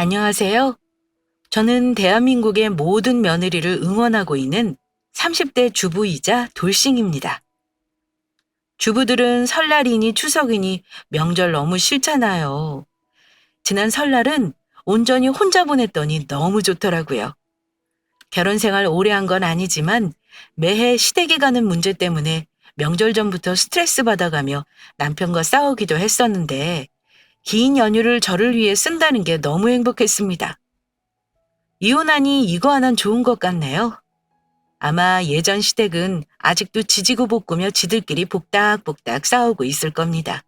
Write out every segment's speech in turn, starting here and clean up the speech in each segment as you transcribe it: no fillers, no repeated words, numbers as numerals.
안녕하세요. 저는 대한민국의 모든 며느리를 응원하고 있는 30대 주부이자 돌싱입니다. 주부들은 설날이니 추석이니 명절 너무 싫잖아요. 지난 설날은 온전히 혼자 보냈더니 너무 좋더라고요. 결혼 생활 오래 한 건 아니지만 매해 시댁에 가는 문제 때문에 명절 전부터 스트레스 받아가며 남편과 싸우기도 했었는데 긴 연휴를 저를 위해 쓴다는 게 너무 행복했습니다. 이혼하니 이거 하나는 좋은 것 같네요. 아마 예전 시댁은 아직도 지지고 볶으며 지들끼리 복닥복닥 싸우고 있을 겁니다.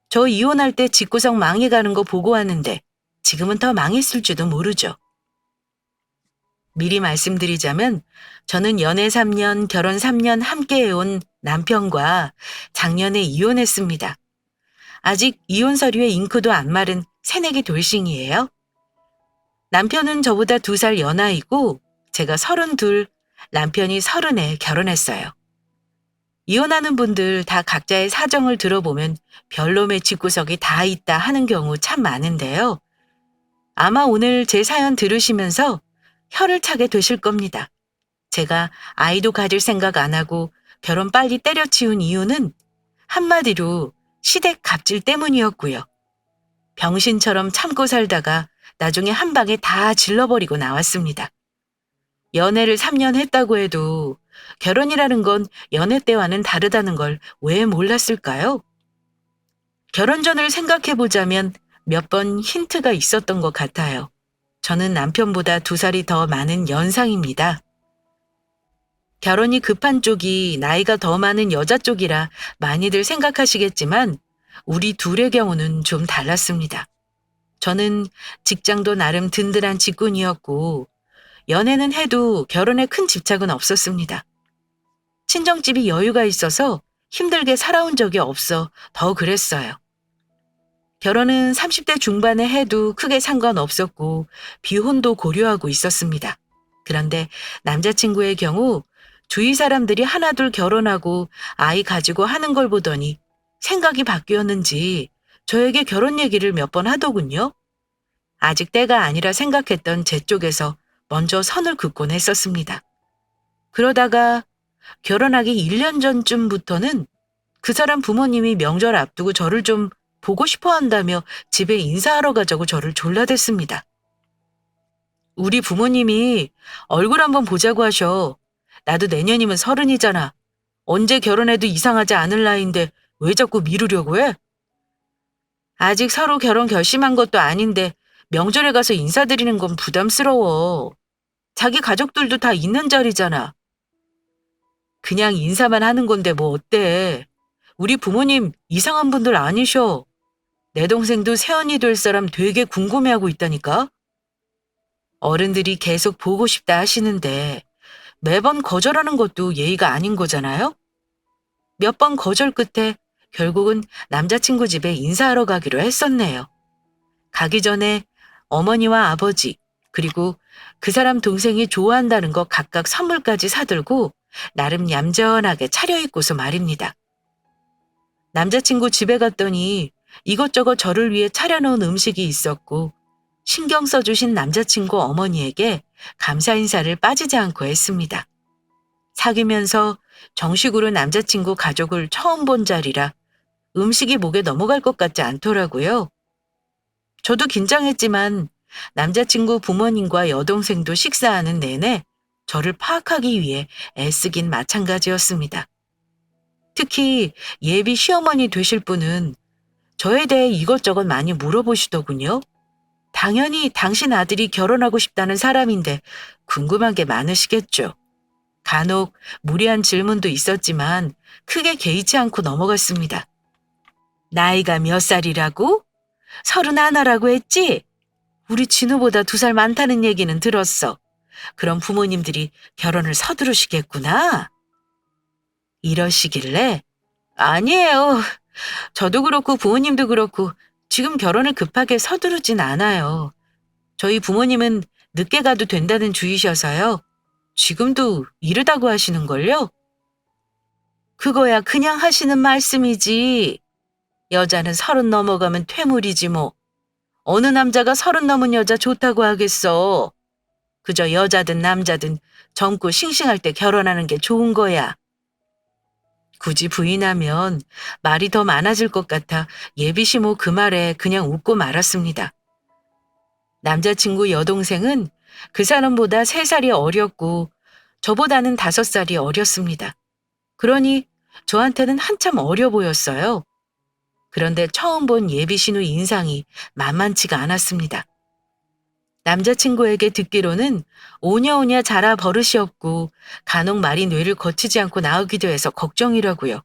저 이혼할 때 집구석 망해가는 거 보고 왔는데 지금은 더 망했을지도 모르죠. 미리 말씀드리자면 저는 연애 3년, 결혼 3년 함께 해온 남편과 작년에 이혼했습니다. 아직 이혼 서류에 잉크도 안 마른 새내기 돌싱이에요. 남편은 저보다 2살 연하이고 제가 32, 남편이 30에 결혼했어요. 이혼하는 분들 다 각자의 사정을 들어보면 별놈의 집구석이 다 있다 하는 경우 참 많은데요. 아마 오늘 제 사연 들으시면서 혀를 차게 되실 겁니다. 제가 아이도 가질 생각 안 하고 결혼 빨리 때려치운 이유는 한마디로 시댁 갑질 때문이었고요. 병신처럼 참고 살다가 나중에 한 방에 다 질러버리고 나왔습니다. 연애를 3년 했다고 해도 결혼이라는 건 연애 때와는 다르다는 걸 왜 몰랐을까요? 결혼 전을 생각해보자면 몇 번 힌트가 있었던 것 같아요. 저는 남편보다 2살이 더 많은 연상입니다. 결혼이 급한 쪽이 나이가 더 많은 여자 쪽이라 많이들 생각하시겠지만 우리 둘의 경우는 좀 달랐습니다. 저는 직장도 나름 든든한 직군이었고 연애는 해도 결혼에 큰 집착은 없었습니다. 친정집이 여유가 있어서 힘들게 살아온 적이 없어 더 그랬어요. 결혼은 30대 중반에 해도 크게 상관없었고 비혼도 고려하고 있었습니다. 그런데 남자친구의 경우 주위 사람들이 하나둘 결혼하고 아이 가지고 하는 걸 보더니 생각이 바뀌었는지 저에게 결혼 얘기를 몇 번 하더군요. 아직 때가 아니라 생각했던 제 쪽에서 먼저 선을 긋곤 했었습니다. 그러다가 결혼하기 1년 전쯤부터는 그 사람 부모님이 명절 앞두고 저를 좀 보고 싶어 한다며 집에 인사하러 가자고 저를 졸라댔습니다. 우리 부모님이 얼굴 한번 보자고 하셔. 나도 내년이면 30이잖아. 언제 결혼해도 이상하지 않을 나이인데 왜 자꾸 미루려고 해? 아직 서로 결혼 결심한 것도 아닌데 명절에 가서 인사드리는 건 부담스러워. 자기 가족들도 다 있는 자리잖아. 그냥 인사만 하는 건데 뭐 어때? 우리 부모님 이상한 분들 아니셔. 내 동생도 새언니 될 사람 되게 궁금해하고 있다니까? 어른들이 계속 보고 싶다 하시는데 매번 거절하는 것도 예의가 아닌 거잖아요? 몇 번 거절 끝에 결국은 남자친구 집에 인사하러 가기로 했었네요. 가기 전에 어머니와 아버지, 그리고 그 사람 동생이 좋아한다는 거 각각 선물까지 사들고 나름 얌전하게 차려입고서 말입니다. 남자친구 집에 갔더니 이것저것 저를 위해 차려놓은 음식이 있었고 신경 써주신 남자친구 어머니에게 감사 인사를 빠지지 않고 했습니다. 사귀면서 정식으로 남자친구 가족을 처음 본 자리라 음식이 목에 넘어갈 것 같지 않더라고요. 저도 긴장했지만 남자친구 부모님과 여동생도 식사하는 내내 저를 파악하기 위해 애쓰긴 마찬가지였습니다. 특히 예비 시어머니 되실 분은 저에 대해 이것저것 많이 물어보시더군요. 당연히 당신 아들이 결혼하고 싶다는 사람인데 궁금한 게 많으시겠죠. 간혹 무리한 질문도 있었지만 크게 개의치 않고 넘어갔습니다. 나이가 몇 살이라고? 31라고 했지? 우리 진우보다 2살 많다는 얘기는 들었어. 그럼 부모님들이 결혼을 서두르시겠구나. 이러시길래 아니에요. 저도 그렇고 부모님도 그렇고 지금 결혼을 급하게 서두르진 않아요. 저희 부모님은 늦게 가도 된다는 주의셔서요. 지금도 이르다고 하시는걸요? 그거야 그냥 하시는 말씀이지. 여자는 30 넘어가면 퇴물이지 뭐. 어느 남자가 30 넘은 여자 좋다고 하겠어. 그저 여자든 남자든 젊고 싱싱할 때 결혼하는 게 좋은 거야. 굳이 부인하면 말이 더 많아질 것 같아 예비시모 그 말에 그냥 웃고 말았습니다. 남자친구 여동생은 그 사람보다 3살이 어렸고 저보다는 5살이 어렸습니다. 그러니 저한테는 한참 어려 보였어요. 그런데 처음 본 예비신우 인상이 만만치가 않았습니다. 남자친구에게 듣기로는 오냐오냐 자라 버릇이었고 간혹 말이 뇌를 거치지 않고 나오기도 해서 걱정이라고요.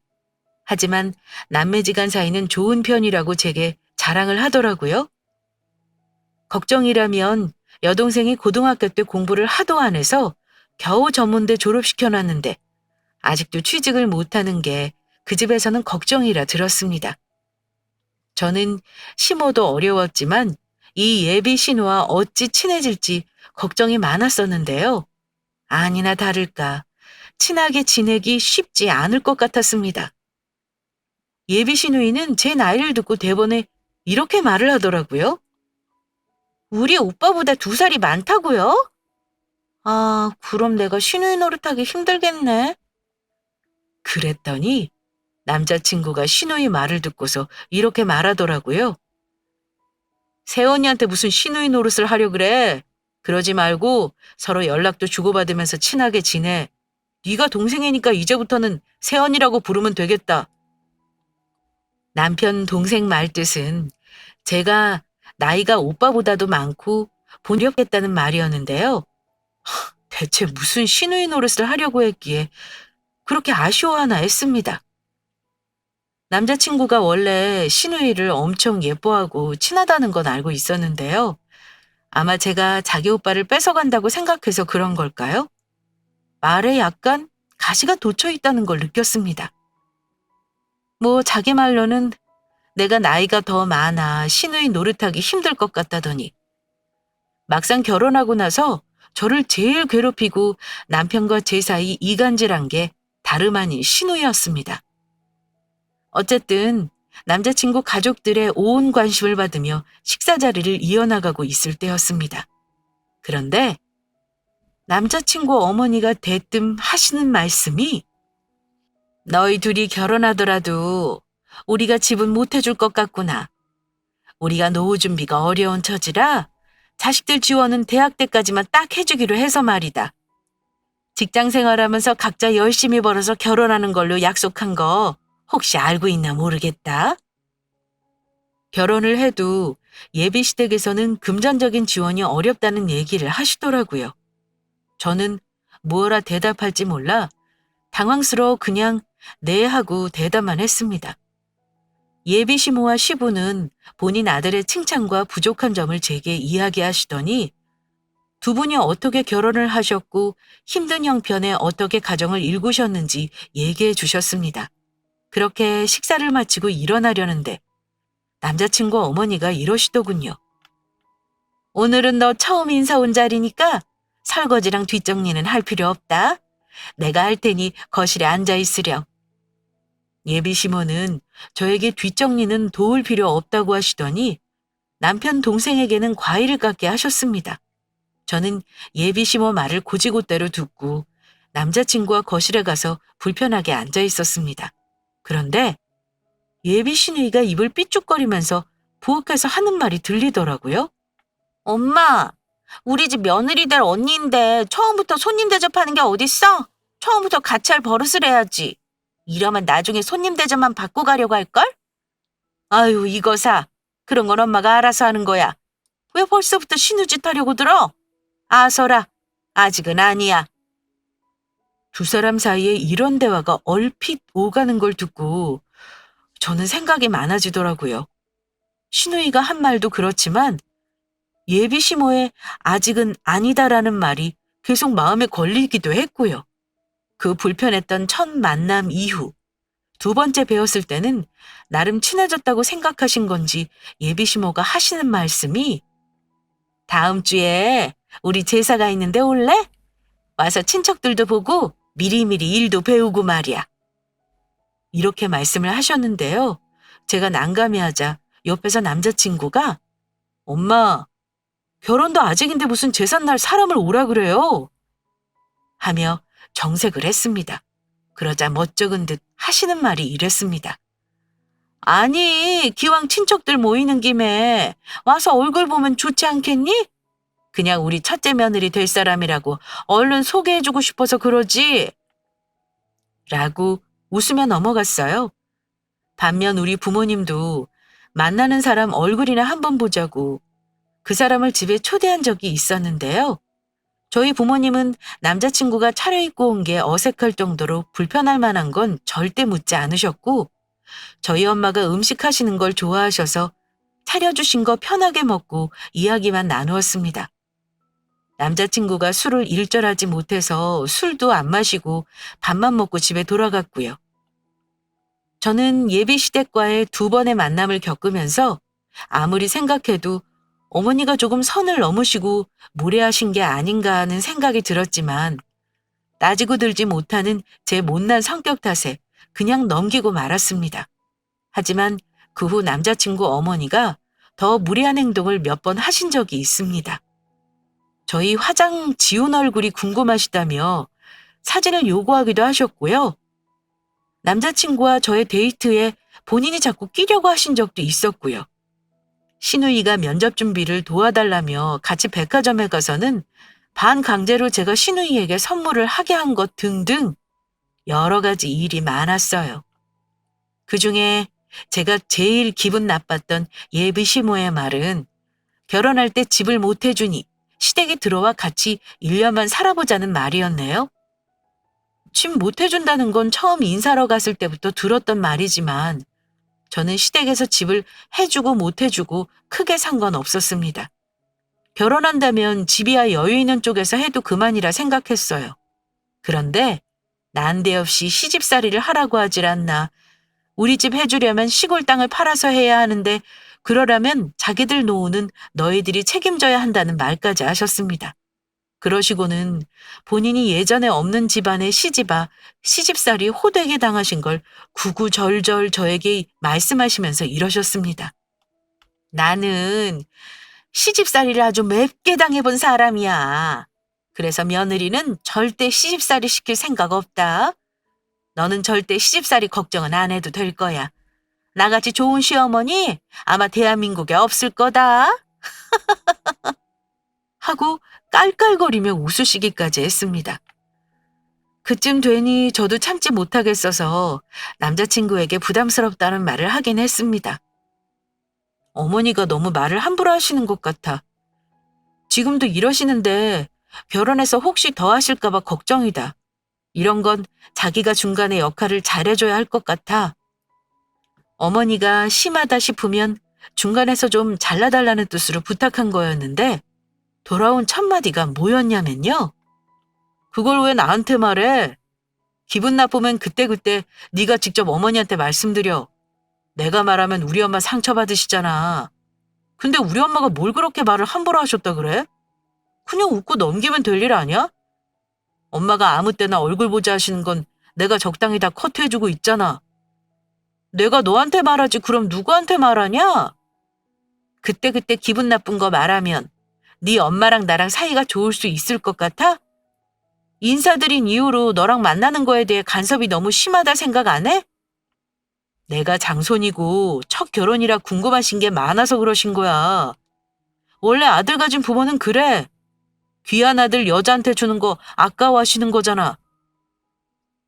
하지만 남매지간 사이는 좋은 편이라고 제게 자랑을 하더라고요. 걱정이라면 여동생이 고등학교 때 공부를 하도 안 해서 겨우 전문대 졸업시켜놨는데 아직도 취직을 못하는 게 그 집에서는 걱정이라 들었습니다. 저는 시모도 어려웠지만 이 예비 신우와 어찌 친해질지 걱정이 많았었는데요. 아니나 다를까 친하게 지내기 쉽지 않을 것 같았습니다. 예비 신우이는 제 나이를 듣고 대번에 이렇게 말을 하더라고요. 우리 오빠보다 2살이 많다고요? 아, 그럼 내가 신우이 노릇하기 힘들겠네. 그랬더니 남자친구가 신우이 말을 듣고서 이렇게 말하더라고요. 세언니한테 무슨 신우이 노릇을 하려 그래. 그러지 말고 서로 연락도 주고받으면서 친하게 지내. 네가 동생이니까 이제부터는 세언니라고 부르면 되겠다. 남편 동생 말뜻은 제가 나이가 오빠보다도 많고 본의없겠다는 말이었는데요. 대체 무슨 신우이 노릇을 하려고 했기에 그렇게 아쉬워하나 했습니다. 남자친구가 원래 신우이를 엄청 예뻐하고 친하다는 건 알고 있었는데요. 아마 제가 자기 오빠를 뺏어간다고 생각해서 그런 걸까요? 말에 약간 가시가 돋쳐 있다는 걸 느꼈습니다. 뭐 자기 말로는 내가 나이가 더 많아 신우이 노릇하기 힘들 것 같다더니 막상 결혼하고 나서 저를 제일 괴롭히고 남편과 제 사이 이간질한 게 다름 아닌 신우이였습니다. 어쨌든 남자친구 가족들의 온 관심을 받으며 식사 자리를 이어나가고 있을 때였습니다. 그런데 남자친구 어머니가 대뜸 하시는 말씀이 너희 둘이 결혼하더라도 우리가 집은 못 해줄 것 같구나. 우리가 노후 준비가 어려운 처지라 자식들 지원은 대학 때까지만 딱 해주기로 해서 말이다. 직장 생활하면서 각자 열심히 벌어서 결혼하는 걸로 약속한 거 혹시 알고 있나 모르겠다. 결혼을 해도 예비시댁에서는 금전적인 지원이 어렵다는 얘기를 하시더라고요. 저는 뭐라 대답할지 몰라 당황스러워 그냥 네 하고 대답만 했습니다. 예비 시모와 시부는 본인 아들의 칭찬과 부족한 점을 제게 이야기하시더니 두 분이 어떻게 결혼을 하셨고 힘든 형편에 어떻게 가정을 일구셨는지 얘기해 주셨습니다. 그렇게 식사를 마치고 일어나려는데 남자친구 어머니가 이러시더군요. 오늘은 너 처음 인사 온 자리니까 설거지랑 뒷정리는 할 필요 없다. 내가 할 테니 거실에 앉아 있으렴. 예비 시모는 저에게 뒷정리는 도울 필요 없다고 하시더니 남편 동생에게는 과일을 깎게 하셨습니다. 저는 예비 시모 말을 고지고대로 듣고 남자친구와 거실에 가서 불편하게 앉아 있었습니다. 그런데 예비 시누이가 입을 삐죽거리면서 부엌에서 하는 말이 들리더라고요. 엄마, 우리 집 며느리 될 언니인데 처음부터 손님 대접하는 게 어딨어? 처음부터 같이 할 버릇을 해야지. 이러면 나중에 손님 대접만 받고 가려고 할걸? 아유, 이거사. 그런 건 엄마가 알아서 하는 거야. 왜 벌써부터 신우짓 하려고 들어? 아서라, 아직은 아니야. 두 사람 사이에 이런 대화가 얼핏 오가는 걸 듣고 저는 생각이 많아지더라고요. 신우이가 한 말도 그렇지만 예비 시모의 아직은 아니다라는 말이 계속 마음에 걸리기도 했고요. 그 불편했던 첫 만남 이후 두 번째 뵈었을 때는 나름 친해졌다고 생각하신 건지 예비 시모가 하시는 말씀이 다음 주에 우리 제사가 있는데 올래? 와서 친척들도 보고 미리미리 일도 배우고 말이야. 이렇게 말씀을 하셨는데요. 제가 난감해하자 옆에서 남자친구가 엄마, 결혼도 아직인데 무슨 제삿날 사람을 오라 그래요? 하며 정색을 했습니다. 그러자 멋쩍은 듯 하시는 말이 이랬습니다. 아니, 기왕 친척들 모이는 김에 와서 얼굴 보면 좋지 않겠니? 그냥 우리 첫째 며느리 될 사람이라고 얼른 소개해주고 싶어서 그러지. 라고 웃으며 넘어갔어요. 반면 우리 부모님도 만나는 사람 얼굴이나 한번 보자고 그 사람을 집에 초대한 적이 있었는데요. 저희 부모님은 남자친구가 차려입고 온 게 어색할 정도로 불편할 만한 건 절대 묻지 않으셨고, 저희 엄마가 음식 하시는 걸 좋아하셔서 차려주신 거 편하게 먹고 이야기만 나누었습니다. 남자친구가 술을 일절하지 못해서 술도 안 마시고 밥만 먹고 집에 돌아갔고요. 저는 예비시댁과의 2번의 만남을 겪으면서 아무리 생각해도 어머니가 조금 선을 넘으시고 무례하신 게 아닌가 하는 생각이 들었지만 따지고 들지 못하는 제 못난 성격 탓에 그냥 넘기고 말았습니다. 하지만 그 후 남자친구 어머니가 더 무례한 행동을 몇 번 하신 적이 있습니다. 저희 화장 지운 얼굴이 궁금하시다며 사진을 요구하기도 하셨고요. 남자친구와 저의 데이트에 본인이 자꾸 끼려고 하신 적도 있었고요. 시누이가 면접 준비를 도와달라며 같이 백화점에 가서는 반강제로 제가 시누이에게 선물을 하게 한 것 등등 여러 가지 일이 많았어요. 그중에 제가 제일 기분 나빴던 예비 시모의 말은 결혼할 때 집을 못 해주니 시댁에 들어와 같이 1년만 살아보자는 말이었네요. 집 못 해준다는 건 처음 인사하러 갔을 때부터 들었던 말이지만 저는 시댁에서 집을 해주고 못 해주고 크게 상관없었습니다. 결혼한다면 집이야 여유 있는 쪽에서 해도 그만이라 생각했어요. 그런데 난데없이 시집살이를 하라고 하질 않나. 우리 집 해주려면 시골 땅을 팔아서 해야 하는데 그러려면 자기들 노후는 너희들이 책임져야 한다는 말까지 하셨습니다. 그러시고는 본인이 예전에 없는 집안에 시집아 시집살이 호되게 당하신 걸 구구절절 저에게 말씀하시면서 이러셨습니다. 나는 시집살이를 아주 맵게 당해본 사람이야. 그래서 며느리는 절대 시집살이 시킬 생각 없다. 너는 절대 시집살이 걱정은 안 해도 될 거야. 나같이 좋은 시어머니 아마 대한민국에 없을 거다. 하고 깔깔거리며 웃으시기까지 했습니다. 그쯤 되니 저도 참지 못하겠어서 남자친구에게 부담스럽다는 말을 하긴 했습니다. 어머니가 너무 말을 함부로 하시는 것 같아. 지금도 이러시는데 결혼해서 혹시 더 하실까 봐 걱정이다. 이런 건 자기가 중간에 역할을 잘해줘야 할 것 같아. 어머니가 심하다 싶으면 중간에서 좀 잘라달라는 뜻으로 부탁한 거였는데 돌아온 첫마디가 뭐였냐면요. 그걸 왜 나한테 말해? 기분 나쁘면 그때그때 네가 직접 어머니한테 말씀드려. 내가 말하면 우리 엄마 상처받으시잖아. 근데 우리 엄마가 뭘 그렇게 말을 함부로 하셨다 그래? 그냥 웃고 넘기면 될 일 아니야? 엄마가 아무 때나 얼굴 보자 하시는 건 내가 적당히 다 커트해주고 있잖아. 내가 너한테 말하지 그럼 누구한테 말하냐? 그때그때 기분 나쁜 거 말하면 네 엄마랑 나랑 사이가 좋을 수 있을 것 같아? 인사드린 이후로 너랑 만나는 거에 대해 간섭이 너무 심하다 생각 안 해? 내가 장손이고 첫 결혼이라 궁금하신 게 많아서 그러신 거야. 원래 아들 가진 부모는 그래. 귀한 아들 여자한테 주는 거 아까워하시는 거잖아.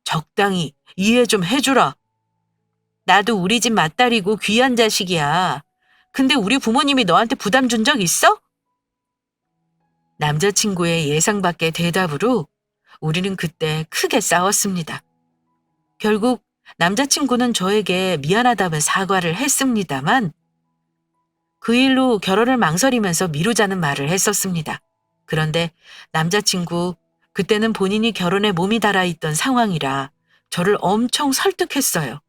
적당히 이해 좀 해주라. 나도 우리 집 맏딸이고 귀한 자식이야. 근데 우리 부모님이 너한테 부담 준 적 있어? 남자친구의 예상 밖의 대답으로 우리는 그때 크게 싸웠습니다. 결국 남자친구는 저에게 미안하다며 사과를 했습니다만 그 일로 결혼을 망설이면서 미루자는 말을 했었습니다. 그런데 남자친구 그때는 본인이 결혼에 몸이 달아있던 상황이라 저를 엄청 설득했어요.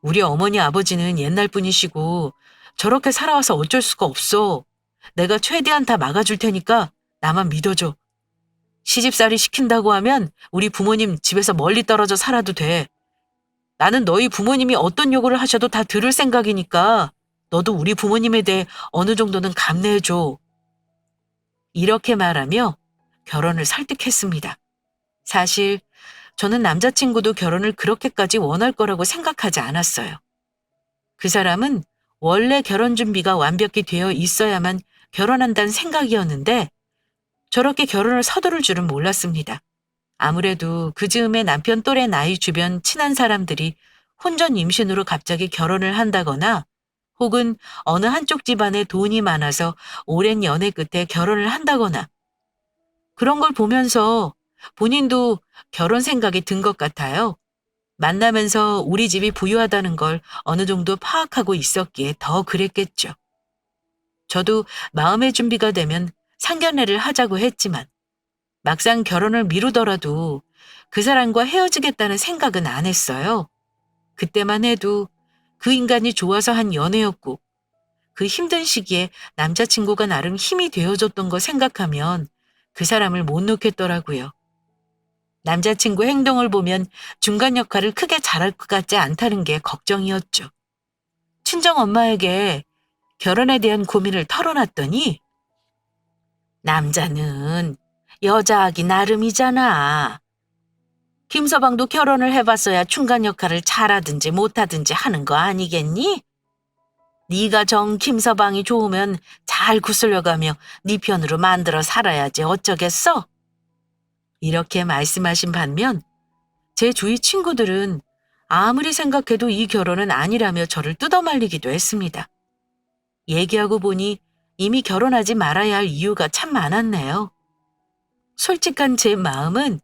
우리 어머니 아버지는 옛날 분이시고 저렇게 살아와서 어쩔 수가 없어. 내가 최대한 다 막아줄 테니까 나만 믿어줘. 시집살이 시킨다고 하면 우리 부모님 집에서 멀리 떨어져 살아도 돼. 나는 너희 부모님이 어떤 요구를 하셔도 다 들을 생각이니까 너도 우리 부모님에 대해 어느 정도는 감내해줘. 이렇게 말하며 결혼을 설득했습니다. 사실 저는 남자친구도 결혼을 그렇게까지 원할 거라고 생각하지 않았어요. 그 사람은 원래 결혼 준비가 완벽히 되어 있어야만 결혼한다는 생각이었는데 저렇게 결혼을 서두를 줄은 몰랐습니다. 아무래도 그 즈음에 남편 또래 나이 주변 친한 사람들이 혼전 임신으로 갑자기 결혼을 한다거나 혹은 어느 한쪽 집안에 돈이 많아서 오랜 연애 끝에 결혼을 한다거나 그런 걸 보면서 본인도 결혼 생각이 든 것 같아요. 만나면서 우리 집이 부유하다는 걸 어느 정도 파악하고 있었기에 더 그랬겠죠. 저도 마음의 준비가 되면 상견례를 하자고 했지만 막상 결혼을 미루더라도 그 사람과 헤어지겠다는 생각은 안 했어요. 그때만 해도 그 인간이 좋아서 한 연애였고 그 힘든 시기에 남자친구가 나름 힘이 되어줬던 거 생각하면 그 사람을 못 놓겠더라고요. 남자친구 행동을 보면 중간 역할을 크게 잘할 것 같지 않다는 게 걱정이었죠. 친정 엄마에게 결혼에 대한 고민을 털어놨더니 남자는 여자하기 나름이잖아. 김서방도 결혼을 해봤어야 중간 역할을 잘하든지 못하든지 하는 거 아니겠니? 네가 정 김서방이 좋으면 잘 구슬려가며 네 편으로 만들어 살아야지 어쩌겠어? 이렇게 말씀하신 반면 제 주위 친구들은 아무리 생각해도 이 결혼은 아니라며 저를 뜯어말리기도 했습니다. 얘기하고 보니 이미 결혼하지 말아야 할 이유가 참 많았네요. 솔직한 제 마음은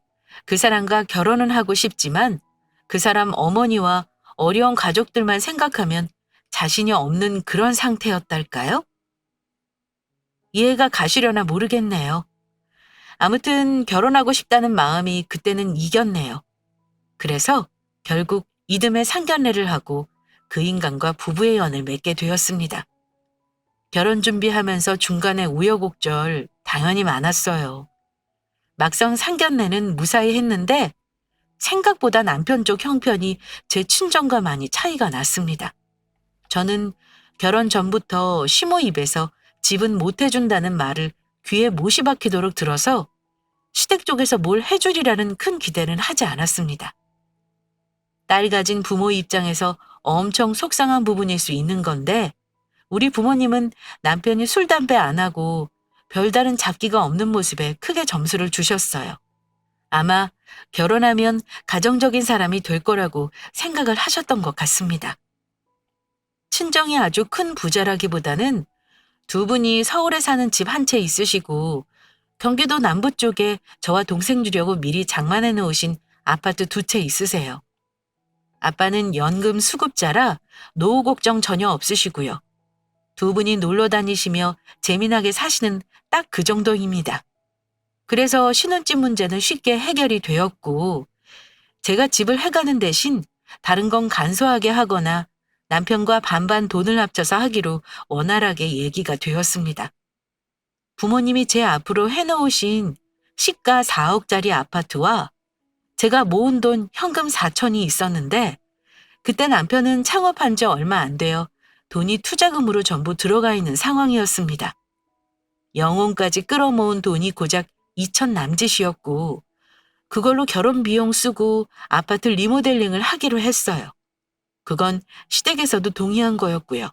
그 사람과 결혼은 하고 싶지만 그 사람 어머니와 어려운 가족들만 생각하면 자신이 없는 그런 상태였달까요? 이해가 가시려나 모르겠네요. 아무튼 결혼하고 싶다는 마음이 그때는 이겼네요. 그래서 결국 이듬해 상견례를 하고 그 인간과 부부의 연을 맺게 되었습니다. 결혼 준비하면서 중간에 우여곡절 당연히 많았어요. 막상 상견례는 무사히 했는데 생각보다 남편 쪽 형편이 제 친정과 많이 차이가 났습니다. 저는 결혼 전부터 시모 입에서 집은 못 해준다는 말을 귀에 못이 박히도록 들어서 시댁 쪽에서 뭘 해주리라는 큰 기대는 하지 않았습니다. 딸 가진 부모 입장에서 엄청 속상한 부분일 수 있는 건데 우리 부모님은 남편이 술, 담배 안 하고 별다른 잡기가 없는 모습에 크게 점수를 주셨어요. 아마 결혼하면 가정적인 사람이 될 거라고 생각을 하셨던 것 같습니다. 친정이 아주 큰 부자라기보다는 두 분이 서울에 사는 집 한 채 있으시고 경기도 남부 쪽에 저와 동생 주려고 미리 장만해 놓으신 아파트 두 채 있으세요. 아빠는 연금 수급자라 노후 걱정 전혀 없으시고요. 두 분이 놀러 다니시며 재미나게 사시는 딱 그 정도입니다. 그래서 신혼집 문제는 쉽게 해결이 되었고 제가 집을 해가는 대신 다른 건 간소하게 하거나 남편과 반반 돈을 합쳐서 하기로 원활하게 얘기가 되었습니다. 부모님이 제 앞으로 해놓으신 시가 4억짜리 아파트와 제가 모은 돈 현금 4천이 있었는데 그때 남편은 창업한 지 얼마 안 되어 돈이 투자금으로 전부 들어가 있는 상황이었습니다. 영혼까지 끌어모은 돈이 고작 2천 남짓이었고 그걸로 결혼 비용 쓰고 아파트 리모델링을 하기로 했어요. 그건 시댁에서도 동의한 거였고요.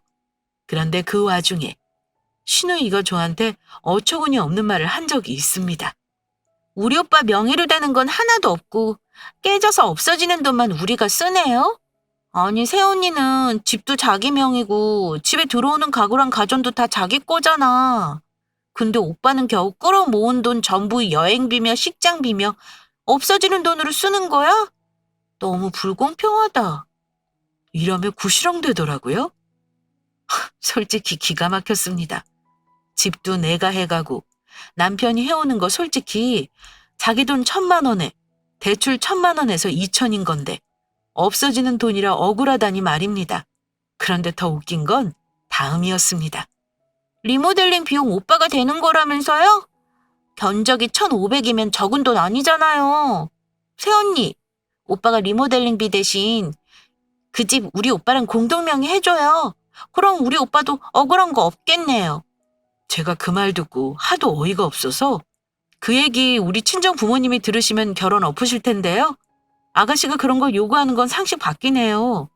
그런데 그 와중에 시누이가 저한테 어처구니 없는 말을 한 적이 있습니다. 우리 오빠 명의로 되는 건 하나도 없고 깨져서 없어지는 돈만 우리가 쓰네요? 아니 새언니는 집도 자기 명의고 집에 들어오는 가구랑 가전도 다 자기 거잖아. 근데 오빠는 겨우 끌어모은 돈 전부 여행비며 식장비며 없어지는 돈으로 쓰는 거야? 너무 불공평하다. 이러며 구시렁대더라고요. 솔직히 기가 막혔습니다. 집도 내가 해가고 남편이 해오는 거 솔직히 자기 돈 1,000만 원에 대출 1,000만 원에서 2천인 건데 없어지는 돈이라 억울하다니 말입니다. 그런데 더 웃긴 건 다음이었습니다. 리모델링 비용 오빠가 되는 거라면서요? 견적이 1,500이면 적은 돈 아니잖아요. 새언니, 오빠가 리모델링비 대신 그 집 우리 오빠랑 공동명의 해줘요. 그럼 우리 오빠도 억울한 거 없겠네요. 제가 그 말 듣고 하도 어이가 없어서 그 얘기 우리 친정 부모님이 들으시면 결혼 엎으실 텐데요. 아가씨가 그런 걸 요구하는 건 상식 밖이네요.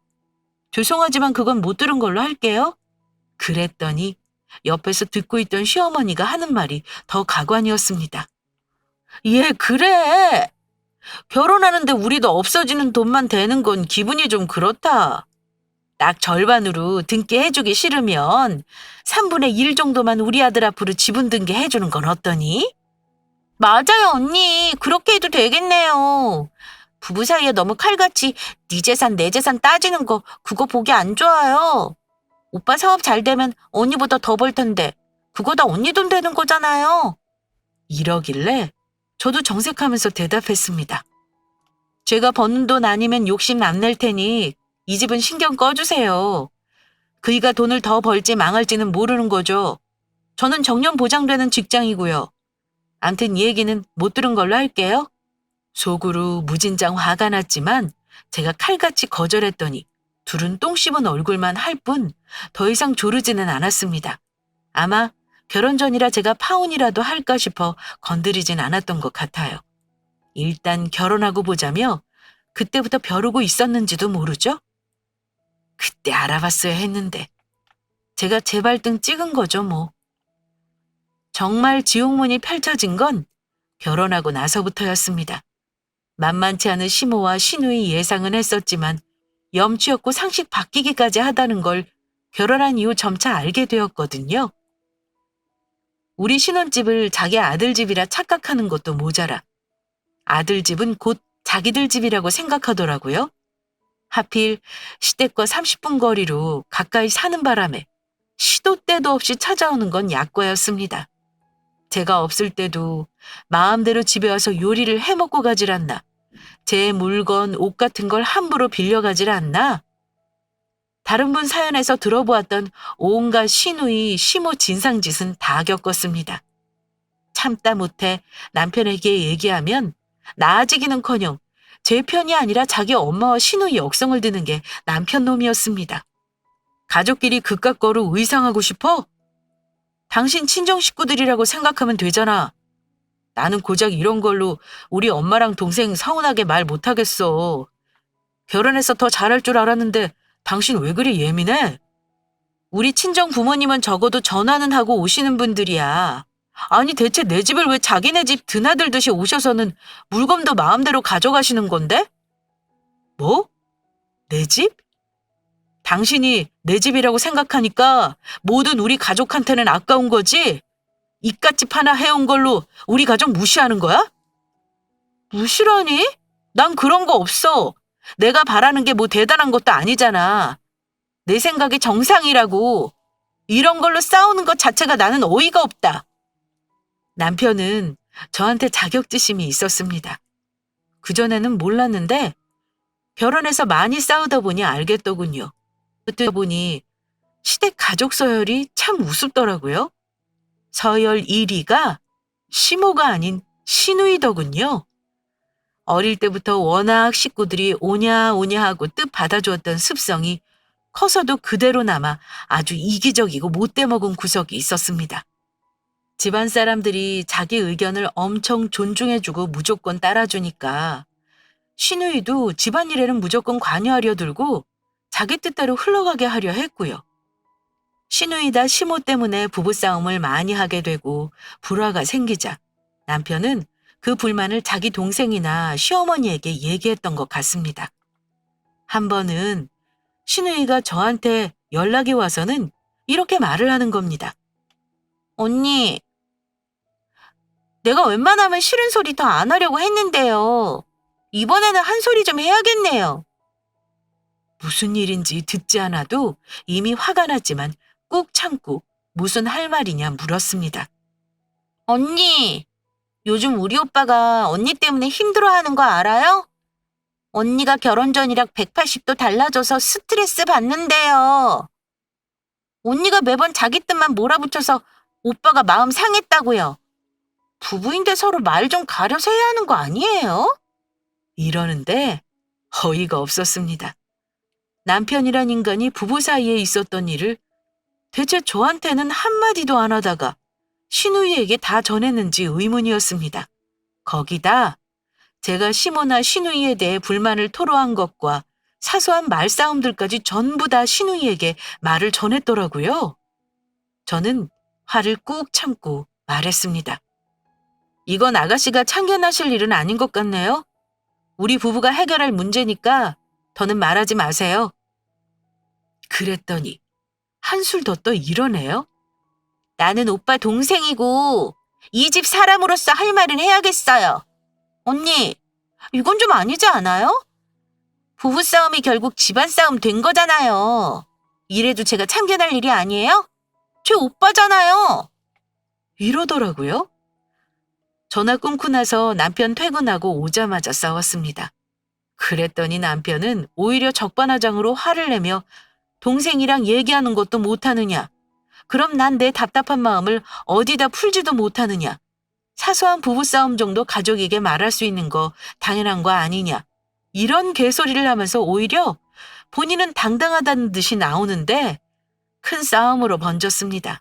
죄송하지만 그건 못 들은 걸로 할게요. 그랬더니 옆에서 듣고 있던 시어머니가 하는 말이 더 가관이었습니다. 예, 그래. 결혼하는데 우리도 없어지는 돈만 되는 건 기분이 좀 그렇다. 딱 절반으로 등기 해주기 싫으면 3분의 1 정도만 우리 아들 앞으로 지분 등기 해주는 건 어떠니? 맞아요, 언니. 그렇게 해도 되겠네요. 부부 사이에 너무 칼같이 네 재산, 내 재산 따지는 거 그거 보기 안 좋아요. 오빠 사업 잘 되면 언니보다 더 벌 텐데 그거 다 언니 돈 되는 거잖아요. 이러길래 저도 정색하면서 대답했습니다. 제가 버는 돈 아니면 욕심 안 낼 테니 이 집은 신경 꺼주세요. 그이가 돈을 더 벌지 망할지는 모르는 거죠. 저는 정년 보장되는 직장이고요. 암튼 이 얘기는 못 들은 걸로 할게요. 속으로 무진장 화가 났지만 제가 칼같이 거절했더니 둘은 똥 씹은 얼굴만 할 뿐 더 이상 조르지는 않았습니다. 아마 결혼 전이라 제가 파혼이라도 할까 싶어 건드리진 않았던 것 같아요. 일단 결혼하고 보자며 그때부터 벼르고 있었는지도 모르죠? 그때 알아봤어야 했는데 제가 제 발등 찍은 거죠 뭐. 정말 지옥문이 펼쳐진 건 결혼하고 나서부터였습니다. 만만치 않은 시모와 시누이 예상은 했었지만 염치없고 상식 바뀌기까지 하다는 걸 결혼한 이후 점차 알게 되었거든요. 우리 신혼집을 자기 아들 집이라 착각하는 것도 모자라 아들 집은 곧 자기들 집이라고 생각하더라고요. 하필 시댁과 30분 거리로 가까이 사는 바람에 시도 때도 없이 찾아오는 건 약과였습니다. 제가 없을 때도 마음대로 집에 와서 요리를 해먹고 가질 않나. 제 물건, 옷 같은 걸 함부로 빌려가질 않나. 다른 분 사연에서 들어보았던 온갖 시누이, 시모 진상짓은 다 겪었습니다. 참다 못해 남편에게 얘기하면 나아지기는커녕 제 편이 아니라 자기 엄마와 시누이 역성을 드는 게 남편 놈이었습니다. 가족끼리 그깟 거로 의상하고 싶어? 당신 친정 식구들이라고 생각하면 되잖아. 나는 고작 이런 걸로 우리 엄마랑 동생 서운하게 말 못하겠어. 결혼해서 더 잘할 줄 알았는데 당신 왜 그리 예민해? 우리 친정 부모님은 적어도 전화는 하고 오시는 분들이야. 아니 대체 내 집을 왜 자기네 집 드나들듯이 오셔서는 물건도 마음대로 가져가시는 건데? 뭐? 내 집? 당신이 내 집이라고 생각하니까 모든 우리 가족한테는 아까운 거지? 이깟집 하나 해온 걸로 우리 가족 무시하는 거야? 무시라니? 난 그런 거 없어. 내가 바라는 게 뭐 대단한 것도 아니잖아. 내 생각이 정상이라고. 이런 걸로 싸우는 것 자체가 나는 어이가 없다. 남편은 저한테 자격지심이 있었습니다. 그전에는 몰랐는데 결혼해서 많이 싸우다 보니 알겠더군요. 그때 보니 시댁 가족 서열이 참 우습더라고요. 서열 1위가 시모가 아닌 시누이더군요. 어릴 때부터 워낙 식구들이 오냐 오냐 하고 뜻 받아주었던 습성이 커서도 그대로 남아 아주 이기적이고 못돼먹은 구석이 있었습니다. 집안 사람들이 자기 의견을 엄청 존중해주고 무조건 따라주니까 시누이도 집안일에는 무조건 관여하려 들고 자기 뜻대로 흘러가게 하려 했고요. 시누이다 시모 때문에 부부싸움을 많이 하게 되고 불화가 생기자 남편은 그 불만을 자기 동생이나 시어머니에게 얘기했던 것 같습니다. 한 번은 시누이가 저한테 연락이 와서는 이렇게 말을 하는 겁니다. 언니, 내가 웬만하면 싫은 소리 더 안 하려고 했는데요. 이번에는 한 소리 좀 해야겠네요. 무슨 일인지 듣지 않아도 이미 화가 났지만 꾹 참고 무슨 할 말이냐 물었습니다. 언니, 요즘 우리 오빠가 언니 때문에 힘들어하는 거 알아요? 언니가 결혼 전이랑 180도 달라져서 스트레스 받는데요. 언니가 매번 자기 뜻만 몰아붙여서 오빠가 마음 상했다고요. 부부인데 서로 말 좀 가려서 해야 하는 거 아니에요? 이러는데 어이가 없었습니다. 남편이란 인간이 부부 사이에 있었던 일을 대체 저한테는 한마디도 안 하다가 신우이에게 다 전했는지 의문이었습니다. 거기다 제가 시모나 신우이에 대해 불만을 토로한 것과 사소한 말싸움들까지 전부 다 신우이에게 말을 전했더라고요. 저는 화를 꾹 참고 말했습니다. 이건 아가씨가 참견하실 일은 아닌 것 같네요. 우리 부부가 해결할 문제니까 더는 말하지 마세요. 그랬더니 한술 더 떠 이러네요. 나는 오빠 동생이고 이 집 사람으로서 할 말은 해야겠어요. 언니, 이건 좀 아니지 않아요? 부부싸움이 결국 집안싸움 된 거잖아요. 이래도 제가 참견할 일이 아니에요? 제 오빠잖아요. 이러더라고요. 전화 끊고 나서 남편 퇴근하고 오자마자 싸웠습니다. 그랬더니 남편은 오히려 적반하장으로 화를 내며 동생이랑 얘기하는 것도 못하느냐. 그럼 난 내 답답한 마음을 어디다 풀지도 못하느냐. 사소한 부부싸움 정도 가족에게 말할 수 있는 거 당연한 거 아니냐. 이런 개소리를 하면서 오히려 본인은 당당하다는 듯이 나오는데 큰 싸움으로 번졌습니다.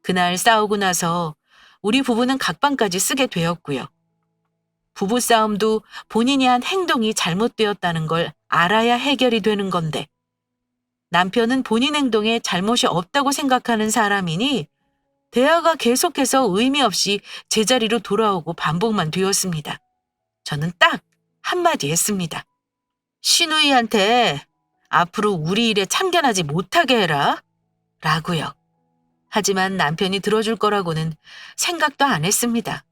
그날 싸우고 나서 우리 부부는 각방까지 쓰게 되었고요. 부부싸움도 본인이 한 행동이 잘못되었다는 걸 알아야 해결이 되는 건데 남편은 본인 행동에 잘못이 없다고 생각하는 사람이니 대화가 계속해서 의미 없이 제자리로 돌아오고 반복만 되었습니다. 저는 딱 한마디 했습니다. 신우이한테 앞으로 우리 일에 참견하지 못하게 해라. 라고요. 하지만 남편이 들어줄 거라고는 생각도 안 했습니다.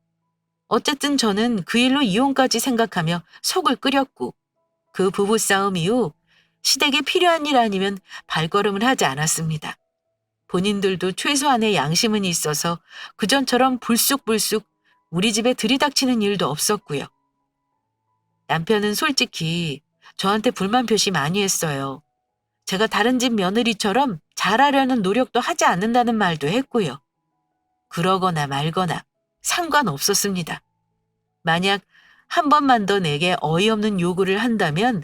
어쨌든 저는 그 일로 이혼까지 생각하며 속을 끓였고 그 부부싸움 이후 시댁에 필요한 일 아니면 발걸음을 하지 않았습니다. 본인들도 최소한의 양심은 있어서 그전처럼 불쑥불쑥 우리 집에 들이닥치는 일도 없었고요. 남편은 솔직히 저한테 불만 표시 많이 했어요. 제가 다른 집 며느리처럼 잘하려는 노력도 하지 않는다는 말도 했고요. 그러거나 말거나 상관없었습니다. 만약 한 번만 더 내게 어이없는 요구를 한다면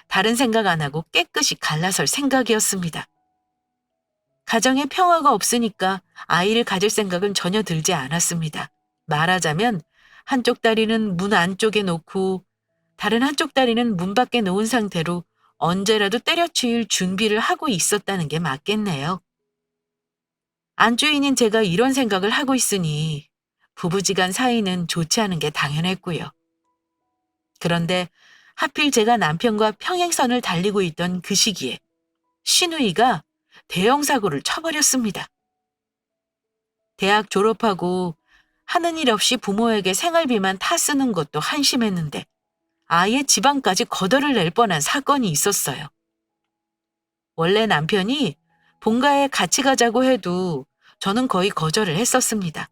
다른 생각 안 하고 깨끗이 갈라설 생각이었습니다. 가정에 평화가 없으니까 아이를 가질 생각은 전혀 들지 않았습니다. 말하자면 한쪽 다리는 문 안쪽에 놓고 다른 한쪽 다리는 문 밖에 놓은 상태로 언제라도 때려치울 준비를 하고 있었다는 게 맞겠네요. 안주인인 제가 이런 생각을 하고 있으니 부부지간 사이는 좋지 않은 게 당연했고요. 그런데 하필 제가 남편과 평행선을 달리고 있던 그 시기에 신우이가 대형 사고를 쳐버렸습니다. 대학 졸업하고 하는 일 없이 부모에게 생활비만 타 쓰는 것도 한심했는데 아예 지방까지 거덜을 낼 뻔한 사건이 있었어요. 원래 남편이 본가에 같이 가자고 해도 저는 거의 거절을 했었습니다.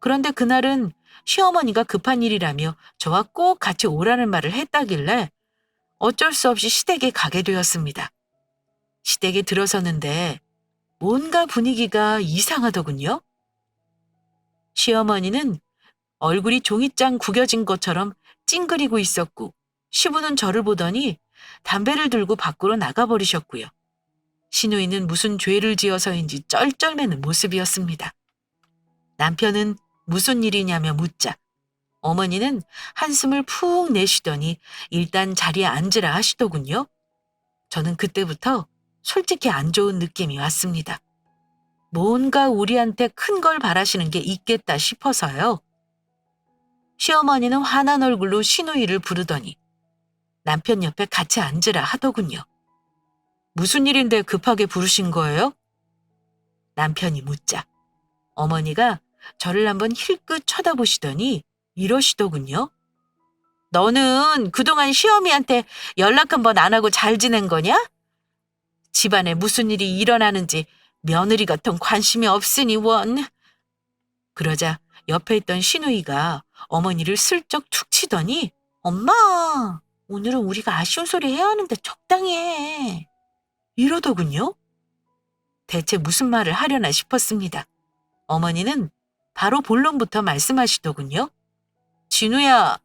그런데 그날은 시어머니가 급한 일이라며 저와 꼭 같이 오라는 말을 했다길래 어쩔 수 없이 시댁에 가게 되었습니다. 시댁에 들어서는데 뭔가 분위기가 이상하더군요. 시어머니는 얼굴이 종이장 구겨진 것처럼 찡그리고 있었고 시부는 저를 보더니 담배를 들고 밖으로 나가버리셨고요. 시누이는 무슨 죄를 지어서인지 쩔쩔매는 모습이었습니다. 남편은 무슨 일이냐며 묻자 어머니는 한숨을 푹 내쉬더니 일단 자리에 앉으라 하시더군요. 저는 그때부터 솔직히 안 좋은 느낌이 왔습니다. 뭔가 우리한테 큰 걸 바라시는 게 있겠다 싶어서요. 시어머니는 화난 얼굴로 시누이를 부르더니 남편 옆에 같이 앉으라 하더군요. 무슨 일인데 급하게 부르신 거예요? 남편이 묻자 어머니가 저를 한번 힐끗 쳐다보시더니 이러시더군요. 너는 그동안 시어미한테 연락 한번 안 하고 잘 지낸 거냐? 집안에 무슨 일이 일어나는지 며느리 같은 관심이 없으니 원. 그러자 옆에 있던 시누이가 어머니를 슬쩍 툭 치더니 엄마, 오늘은 우리가 아쉬운 소리 해야 하는데 적당히 해. 이러더군요. 대체 무슨 말을 하려나 싶었습니다. 어머니는 바로 본론부터 말씀하시더군요. 진우야,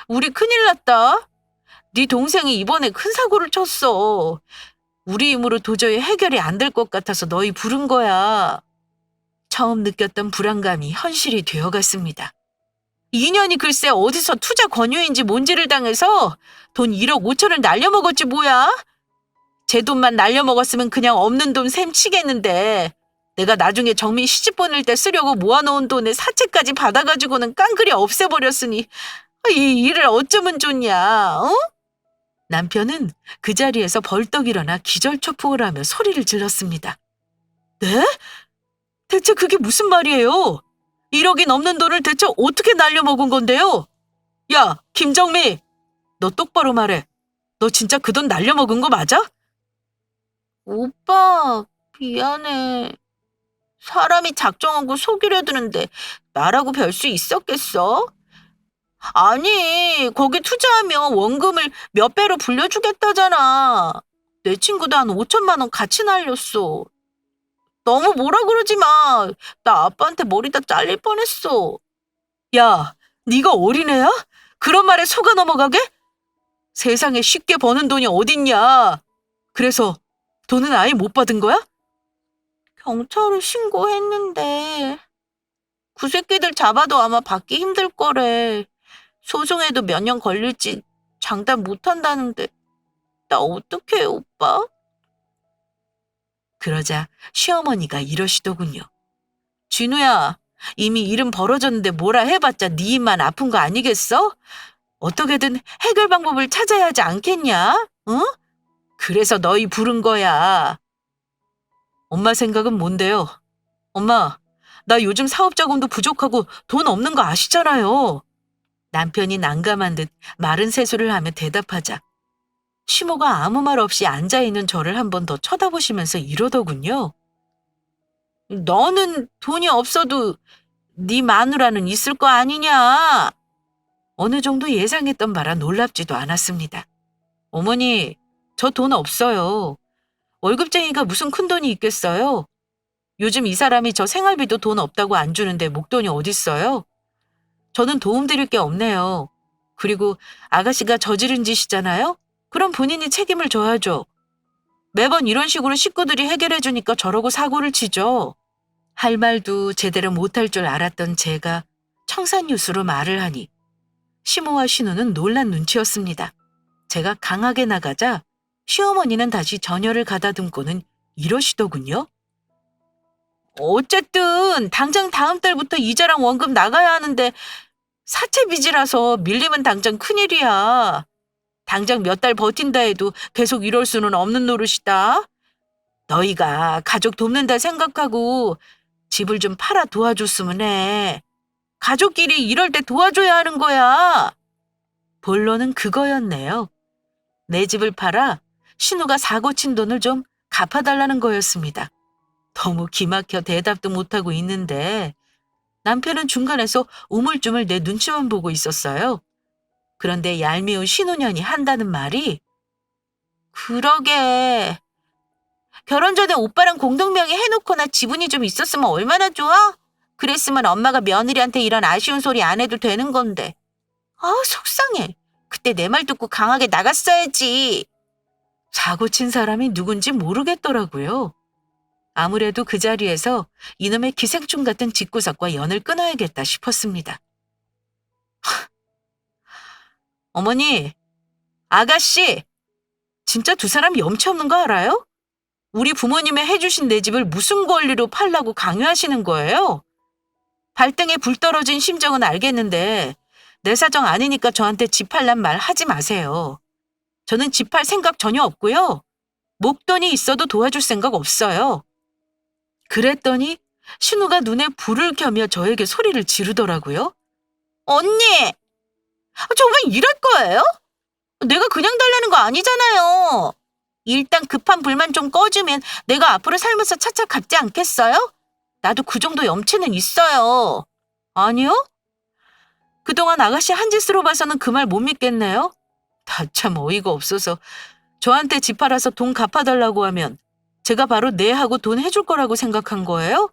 우리 큰일 났다. 네 동생이 이번에 큰 사고를 쳤어. 우리 힘으로 도저히 해결이 안 될 것 같아서 너희 부른 거야. 처음 느꼈던 불안감이 현실이 되어갔습니다. 2년이 글쎄 어디서 투자 권유인지 뭔지를 당해서 돈 1억 5천을 날려먹었지 뭐야? 제 돈만 날려먹었으면 그냥 없는 돈 셈 치겠는데 내가 나중에 정민 시집 보낼 때 쓰려고 모아놓은 돈에 사채까지 받아가지고는 깡그리 없애버렸으니 이 일을 어쩌면 좋냐, 어? 남편은 그 자리에서 벌떡 일어나 기절초풍을 하며 소리를 질렀습니다. 네? 대체 그게 무슨 말이에요? 1억이 넘는 돈을 대체 어떻게 날려먹은 건데요? 야, 김정미! 너 똑바로 말해. 너 진짜 그 돈 날려먹은 거 맞아? 오빠, 미안해. 사람이 작정하고 속이려 드는데 나라고 별 수 있었겠어? 아니, 거기 투자하면 원금을 몇 배로 불려주겠다잖아. 내 친구도 한 5천만 원 같이 날렸어. 너무 뭐라 그러지 마. 나 아빠한테 머리 다 잘릴 뻔했어. 야, 네가 어린애야? 그런 말에 속아 넘어가게? 세상에 쉽게 버는 돈이 어딨냐? 그래서 돈은 아예 못 받은 거야? 경찰에 신고했는데 그 새끼들 잡아도 아마 받기 힘들 거래. 소송해도 몇 년 걸릴지 장담 못 한다는데 나 어떡해, 오빠? 그러자 시어머니가 이러시더군요. 진우야, 이미 일은 벌어졌는데 뭐라 해봤자 네 입만 아픈 거 아니겠어? 어떻게든 해결 방법을 찾아야 하지 않겠냐? 응? 그래서 너희 부른 거야. 엄마 생각은 뭔데요? 엄마, 나 요즘 사업 자금도 부족하고 돈 없는 거 아시잖아요. 남편이 난감한 듯 마른 세수를 하며 대답하자 시모가 아무 말 없이 앉아있는 저를 한 번 더 쳐다보시면서 이러더군요. 너는 돈이 없어도 네 마누라는 있을 거 아니냐? 어느 정도 예상했던 바라 놀랍지도 않았습니다. 어머니, 저 돈 없어요. 월급쟁이가 무슨 큰돈이 있겠어요? 요즘 이 사람이 저 생활비도 돈 없다고 안 주는데 목돈이 어딨어요? 저는 도움드릴 게 없네요. 그리고 아가씨가 저지른 짓이잖아요? 그럼 본인이 책임을 져야죠. 매번 이런 식으로 식구들이 해결해주니까 저러고 사고를 치죠. 할 말도 제대로 못할 줄 알았던 제가 청산유수로 말을 하니 시모와 신우는 놀란 눈치였습니다. 제가 강하게 나가자 시어머니는 다시 전열을 가다듬고는 이러시더군요. 어쨌든 당장 다음 달부터 이자랑 원금 나가야 하는데 사채 빚이라서 밀리면 당장 큰일이야. 당장 몇 달 버틴다 해도 계속 이럴 수는 없는 노릇이다. 너희가 가족 돕는다 생각하고 집을 좀 팔아 도와줬으면 해. 가족끼리 이럴 때 도와줘야 하는 거야. 본론은 그거였네요. 내 집을 팔아 신우가 사고 친 돈을 좀 갚아달라는 거였습니다. 너무 기막혀 대답도 못하고 있는데 남편은 중간에서 우물쭈물 내 눈치만 보고 있었어요. 그런데 얄미운 신우년이 한다는 말이 그러게. 결혼 전에 오빠랑 공동명의 해놓거나 지분이 좀 있었으면 얼마나 좋아? 그랬으면 엄마가 며느리한테 이런 아쉬운 소리 안 해도 되는 건데. 아, 속상해. 그때 내 말 듣고 강하게 나갔어야지. 사고 친 사람이 누군지 모르겠더라고요. 아무래도 그 자리에서 이놈의 기생충 같은 집구석과 연을 끊어야겠다 싶었습니다. 어머니, 아가씨, 진짜 두 사람 염치 없는 거 알아요? 우리 부모님의 해주신 내 집을 무슨 권리로 팔라고 강요하시는 거예요? 발등에 불 떨어진 심정은 알겠는데 내 사정 아니니까 저한테 집 팔란 말 하지 마세요. 저는 집 팔 생각 전혀 없고요. 목돈이 있어도 도와줄 생각 없어요. 그랬더니 신우가 눈에 불을 켜며 저에게 소리를 지르더라고요. 언니! 정말 이럴 거예요? 내가 그냥 달라는 거 아니잖아요. 일단 급한 불만 좀 꺼주면 내가 앞으로 살면서 차차 갚지 않겠어요? 나도 그 정도 염치는 있어요. 아니요? 그동안 아가씨 한 짓으로 봐서는 그 말 못 믿겠네요. 다 참 어이가 없어서 저한테 집 팔아서 돈 갚아달라고 하면 제가 바로 네 하고 돈 해줄 거라고 생각한 거예요?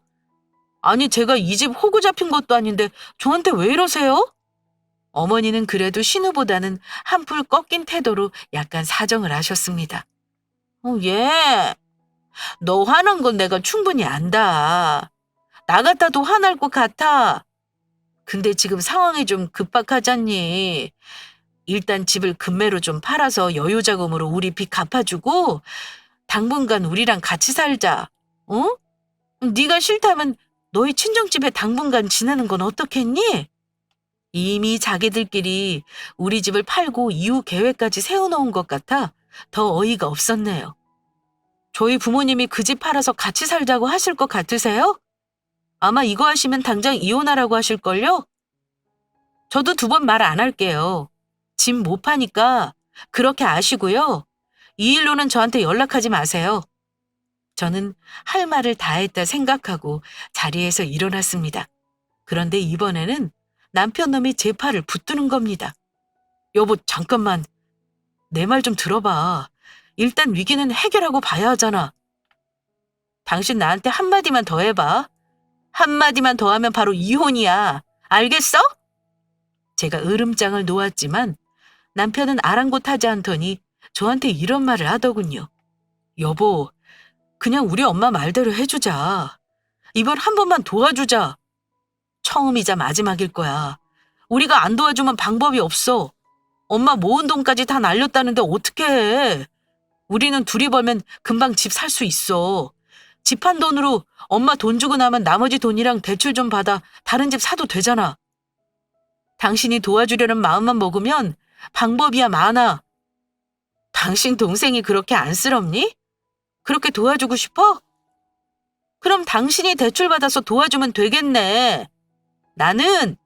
아니 제가 이 집 호구 잡힌 것도 아닌데 저한테 왜 이러세요? 어머니는 그래도 신우보다는 한풀 꺾인 태도로 약간 사정을 하셨습니다. 얘, 너 화난 건 내가 충분히 안다. 나 같아도 화날 것 같아. 근데 지금 상황이 좀 급박하잖니. 일단 집을 급매로 좀 팔아서 여유자금으로 우리 빚 갚아주고 당분간 우리랑 같이 살자. 어? 네가 싫다면 너희 친정집에 당분간 지내는 건 어떻겠니? 이미 자기들끼리 우리 집을 팔고 이후 계획까지 세워놓은 것 같아 더 어이가 없었네요. 저희 부모님이 그 집 팔아서 같이 살자고 하실 것 같으세요? 아마 이거 하시면 당장 이혼하라고 하실걸요? 저도 2번 말 안 할게요. 집 못 파니까 그렇게 아시고요. 이 일로는 저한테 연락하지 마세요. 저는 할 말을 다 했다 생각하고 자리에서 일어났습니다. 그런데 이번에는 남편 놈이 제 팔을 붙드는 겁니다. 여보, 잠깐만. 내 말 좀 들어봐. 일단 위기는 해결하고 봐야 하잖아. 당신 나한테 한마디만 더 해봐. 한마디만 더 하면 바로 이혼이야. 알겠어? 제가 으름장을 놓았지만 남편은 아랑곳하지 않더니 저한테 이런 말을 하더군요. 여보, 그냥 우리 엄마 말대로 해주자. 이번 한 번만 도와주자. 처음이자 마지막일 거야. 우리가 안 도와주면 방법이 없어. 엄마 모은 돈까지 다 날렸다는데 어떻게 해. 우리는 둘이 벌면 금방 집 살 수 있어. 집 한 돈으로 엄마 돈 주고 나면 나머지 돈이랑 대출 좀 받아 다른 집 사도 되잖아. 당신이 도와주려는 마음만 먹으면 방법이야 많아. 당신 동생이 그렇게 안쓰럽니? 그렇게 도와주고 싶어? 그럼 당신이 대출 받아서 도와주면 되겠네. 나는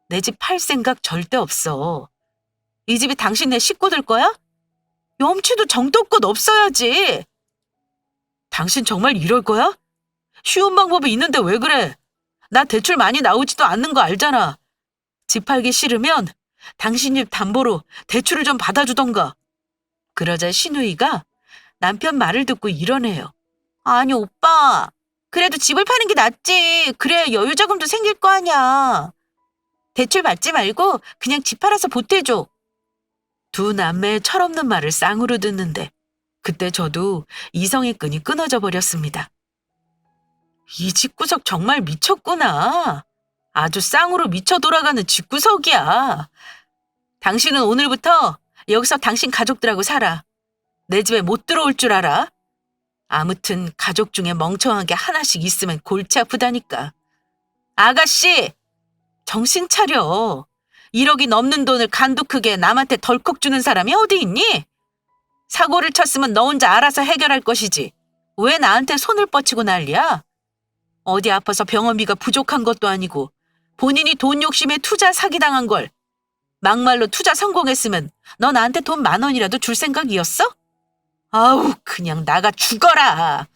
내 집 팔 생각 절대 없어. 이 집이 당신네 식구들 거야? 염치도 정도껏 없어야지. 당신 정말 이럴 거야? 쉬운 방법이 있는데 왜 그래? 나 대출 많이 나오지도 않는 거 알잖아. 집 팔기 싫으면 당신 집 담보로 대출을 좀 받아주던가. 그러자 신우이가 남편 말을 듣고 이러네요. 아니 오빠, 그래도 집을 파는 게 낫지. 그래야 여유자금도 생길 거 아니야. 대출 받지 말고 그냥 집 팔아서 보태줘. 두 남매의 철없는 말을 쌍으로 듣는데 그때 저도 이성의 끈이 끊어져 버렸습니다. 이 집구석 정말 미쳤구나. 아주 쌍으로 미쳐 돌아가는 집구석이야. 당신은 오늘부터 여기서 당신 가족들하고 살아. 내 집에 못 들어올 줄 알아? 아무튼 가족 중에 멍청한 게 하나씩 있으면 골치 아프다니까. 아가씨, 정신 차려. 1억이 넘는 돈을 간도 크게 남한테 덜컥 주는 사람이 어디 있니? 사고를 쳤으면 너 혼자 알아서 해결할 것이지. 왜 나한테 손을 뻗치고 난리야? 어디 아파서 병원비가 부족한 것도 아니고 본인이 돈 욕심에 투자 사기당한 걸. 막말로 투자 성공했으면 너 나한테 돈 10,000원이라도 줄 생각이었어? 아우, 그냥 나가 죽어라.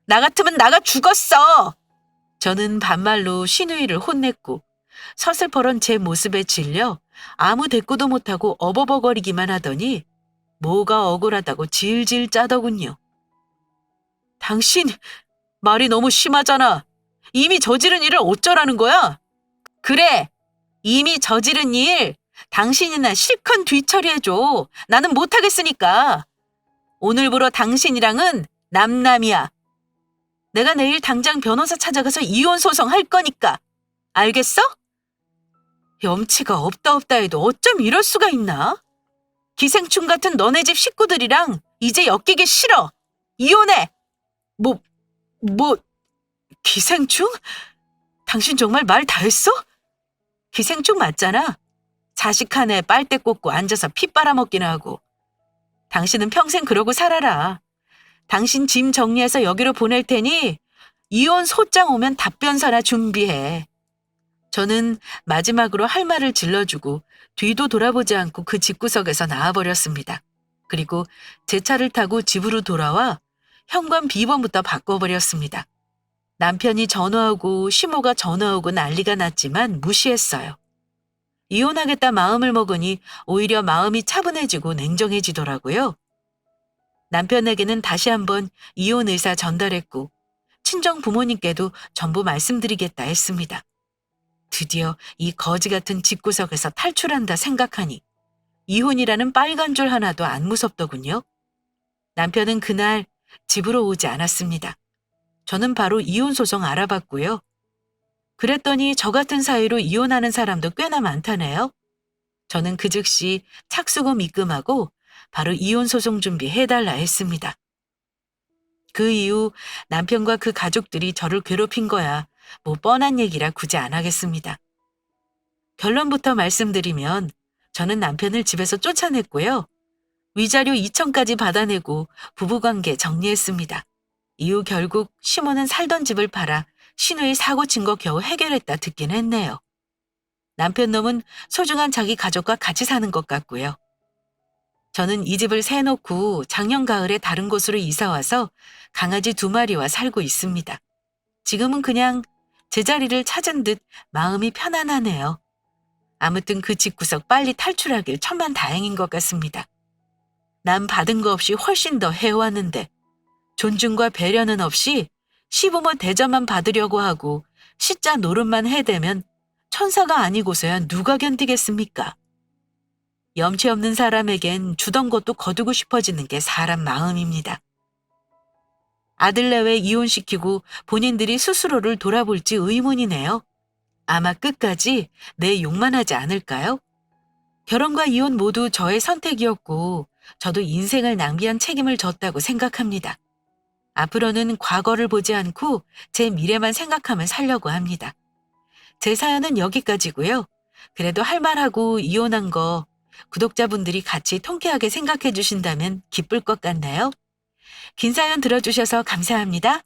나 같으면 나가 죽었어. 저는 반말로 신우이를 혼냈고 서슬퍼런 제 모습에 질려 아무 대꾸도 못하고 어버버거리기만 하더니 뭐가 억울하다고 질질 짜더군요. 당신 말이 너무 심하잖아. 이미 저지른 일을 어쩌라는 거야? 그래, 이미 저지른 일 당신이나 실컷 뒤처리해줘. 나는 못하겠으니까. 오늘부로 당신이랑은 남남이야. 내가 내일 당장 변호사 찾아가서 이혼 소송할 거니까. 알겠어? 염치가 없다 해도 어쩜 이럴 수가 있나? 기생충 같은 너네 집 식구들이랑 이제 엮이기 싫어. 이혼해. 뭐, 기생충? 당신 정말 말 다 했어? 기생충 맞잖아. 자식 하나에 빨대 꽂고 앉아서 피 빨아먹기나 하고. 당신은 평생 그러고 살아라. 당신 짐 정리해서 여기로 보낼 테니 이혼 소장 오면 답변서나 준비해. 저는 마지막으로 할 말을 질러주고 뒤도 돌아보지 않고 그 집구석에서 나와버렸습니다. 그리고 제 차를 타고 집으로 돌아와 현관 비번부터 바꿔버렸습니다. 남편이 전화하고 시모가 전화하고 난리가 났지만 무시했어요. 이혼하겠다 마음을 먹으니 오히려 마음이 차분해지고 냉정해지더라고요. 남편에게는 다시 한번 이혼 의사 전달했고 친정 부모님께도 전부 말씀드리겠다 했습니다. 드디어 이 거지 같은 집구석에서 탈출한다 생각하니 이혼이라는 빨간 줄 하나도 안 무섭더군요. 남편은 그날 집으로 오지 않았습니다. 저는 바로 이혼 소송 알아봤고요. 그랬더니 저 같은 사유로 이혼하는 사람도 꽤나 많다네요. 저는 그 즉시 착수금 입금하고 바로 이혼 소송 준비해달라 했습니다. 그 이후 남편과 그 가족들이 저를 괴롭힌 거야 뭐 뻔한 얘기라 굳이 안 하겠습니다. 결론부터 말씀드리면 저는 남편을 집에서 쫓아냈고요. 위자료 2천까지 받아내고 부부관계 정리했습니다. 이후 결국 시모는 살던 집을 팔아 신우의 사고 친 거 겨우 해결했다 듣긴 했네요. 남편 놈은 소중한 자기 가족과 같이 사는 것 같고요. 저는 이 집을 새놓고 작년 가을에 다른 곳으로 이사와서 강아지 2마리와 살고 있습니다. 지금은 그냥 제자리를 찾은 듯 마음이 편안하네요. 아무튼 그 집구석 빨리 탈출하길 천만다행인 것 같습니다. 남 받은 거 없이 훨씬 더 해왔는데 존중과 배려는 없이 시부모 대접만 받으려고 하고 시자 노릇만 해대면 천사가 아니고서야 누가 견디겠습니까? 염치 없는 사람에겐 주던 것도 거두고 싶어지는 게 사람 마음입니다. 아들 내외 이혼시키고 본인들이 스스로를 돌아볼지 의문이네요. 아마 끝까지 내 욕만 하지 않을까요? 결혼과 이혼 모두 저의 선택이었고 저도 인생을 낭비한 책임을 졌다고 생각합니다. 앞으로는 과거를 보지 않고 제 미래만 생각하며 살려고 합니다. 제 사연은 여기까지고요. 그래도 할 말하고 이혼한 거 구독자분들이 같이 통쾌하게 생각해 주신다면 기쁠 것 같나요? 긴 사연 들어주셔서 감사합니다.